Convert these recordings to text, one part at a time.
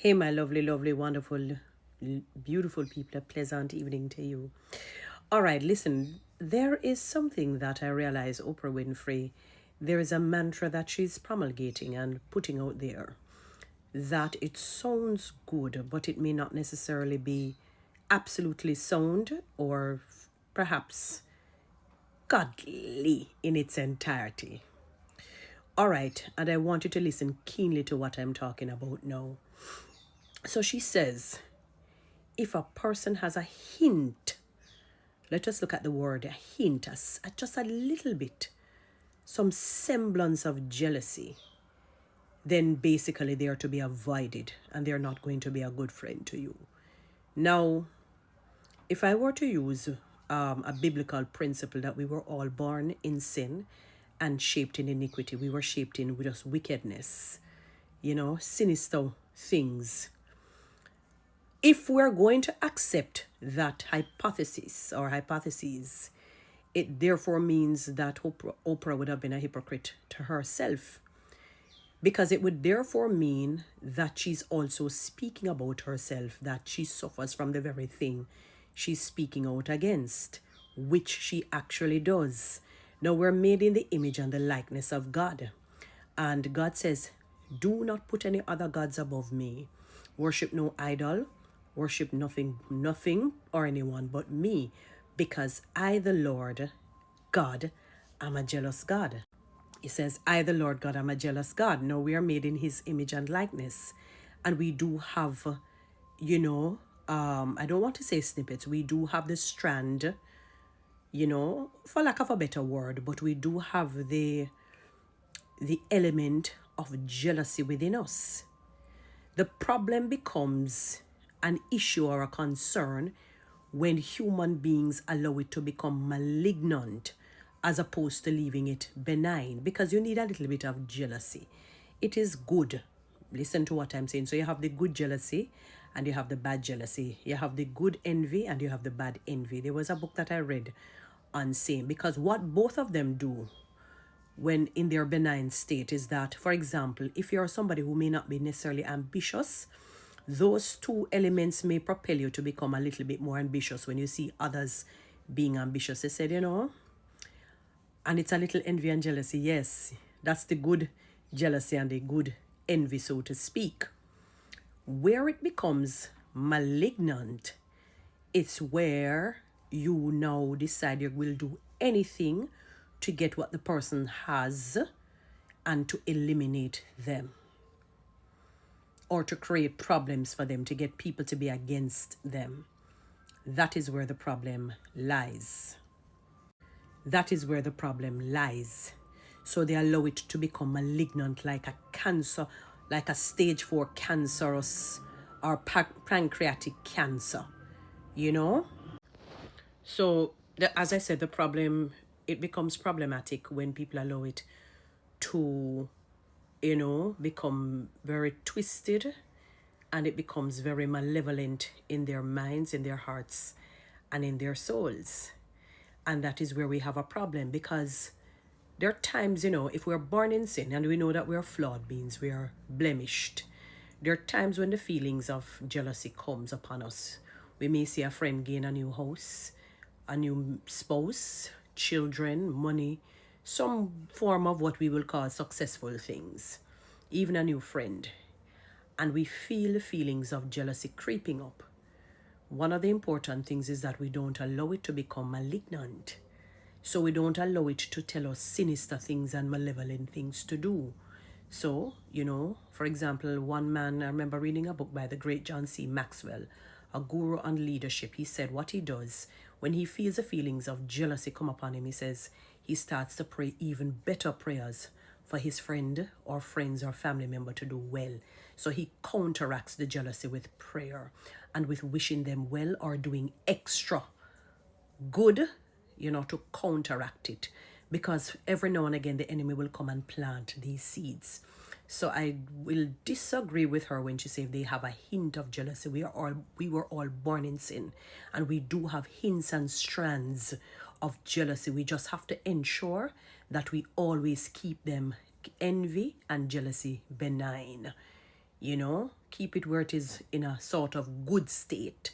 Hey, my lovely, lovely, wonderful, beautiful people, a pleasant evening to you. All right, listen, there is something that I realize Oprah Winfrey, there is a mantra that she's promulgating and putting out there that it sounds good, but it may not necessarily be absolutely sound or perhaps godly in its entirety. All right, and I want you to listen keenly to what I'm talking about now. So she says, if a person has a hint, let us look at the word a hint, just a little bit, some semblance of jealousy, then basically they are to be avoided and they're not going to be a good friend to you. Now, if I were to use a biblical principle that we were all born in sin and shaped in iniquity, we were shaped in just wickedness, sinister things. If we're going to accept that hypothesis or hypotheses, it therefore means that Oprah would have been a hypocrite to herself, because it would therefore mean that she's also speaking about herself, that she suffers from the very thing she's speaking out against, which she actually does. Now, we're made in the image and the likeness of God. And God says, do not put any other gods above me. Worship no idol. Worship nothing or anyone but me, because I, the Lord God, am a jealous God. He says, I, the Lord God, am a jealous God. Now, we are made in his image and likeness. And we do have, I don't want to say snippets. We do have the strand, for lack of a better word, but we do have the element of jealousy within us. The problem becomes an issue or a concern when human beings allow it to become malignant as opposed to leaving it benign, because you need a little bit of jealousy. It is good. Listen to what I'm saying. So you have the good jealousy and you have the bad jealousy. You have the good envy and you have the bad envy. There was a book that I read on saying, because what both of them do when in their benign state is that, for example, if you're somebody who may not be necessarily ambitious, those two elements may propel you to become a little bit more ambitious when you see others being ambitious. They said, and it's a little envy and jealousy. Yes, that's the good jealousy and the good envy, so to speak. Where it becomes malignant, it's where you now decide you will do anything to get what the person has and to eliminate them, or to create problems for them, to get people to be against them. That is where the problem lies. That is where the problem lies. So they allow it to become malignant, like a cancer, like a stage 4 cancerous or pancreatic cancer, So, as I said, the problem, it becomes problematic when people allow it to, become very twisted, and it becomes very malevolent in their minds, in their hearts, and in their souls. And that is where we have a problem, because there are times, if we're born in sin and we know that we're flawed beings, we are blemished. There are times when the feelings of jealousy comes upon us. We may see a friend gain a new house, a new spouse, children, money, some form of what we will call successful things, even a new friend. And we feel the feelings of jealousy creeping up. One of the important things is that we don't allow it to become malignant. So we don't allow it to tell us sinister things and malevolent things to do. So, for example, one man, I remember reading a book by the great John C. Maxwell, a guru on leadership. He said what he does when he feels the feelings of jealousy come upon him, he says he starts to pray even better prayers for his friend or friends or family member to do well. So he counteracts the jealousy with prayer and with wishing them well or doing extra good, to counteract it. Because every now and again the enemy will come and plant these seeds. So I will disagree with her when she says they have a hint of jealousy. We were all born in sin, and we do have hints and strands of jealousy. We just have to ensure that we always keep them, envy and jealousy, benign. You know, keep it where it is in a sort of good state,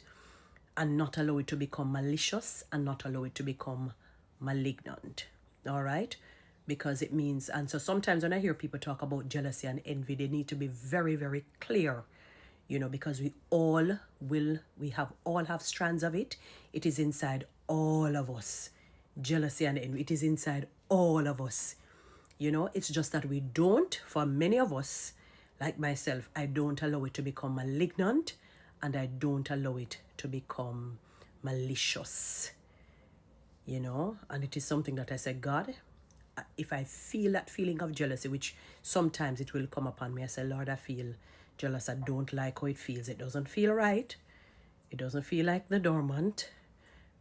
and not allow it to become malicious, and not allow it to become malignant. All right? Because it means, and so sometimes when I hear people talk about jealousy and envy, they need to be very, very clear, you know, because we have all have strands of it. It is inside all of us. Jealousy and envy, it is inside all of us. You know, it's just that we don't, for many of us, like myself, I don't allow it to become malignant, and I don't allow it to become malicious. You know, and it is something that I say, God, if I feel that feeling of jealousy, which sometimes it will come upon me, I say, Lord, I feel jealous. I don't like how it feels. It doesn't feel right. It doesn't feel like the dormant,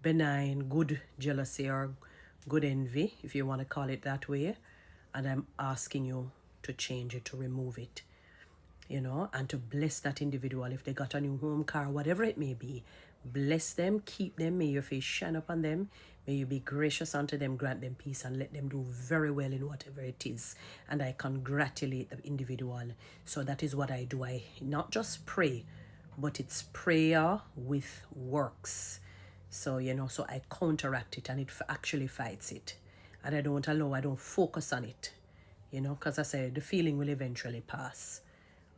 benign, good jealousy or good envy, if you want to call it that way. And I'm asking you to change it, to remove it, you know, and to bless that individual. If they got a new home, car, whatever it may be, bless them, keep them, may your face shine upon them, may you be gracious unto them, grant them peace, and let them do very well in whatever it is. And I congratulate the individual. So that is what I do. I not just pray, but it's prayer with works. So, you know, so I counteract it, and it actually fights it. And I don't focus on it, you know, because I say the feeling will eventually pass.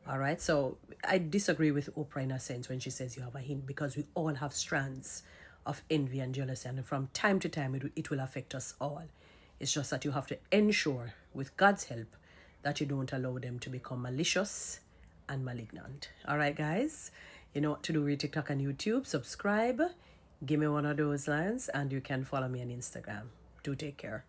All right. So I disagree with Oprah in a sense when she says you have a hint, because we all have strands of envy and jealousy. And from time to time, it will affect us all. It's just that you have to ensure, with God's help, that you don't allow them to become malicious and malignant. All right, guys. You know what to do with TikTok and YouTube. Subscribe. Give me one of those lines, and you can follow me on Instagram. Do take care.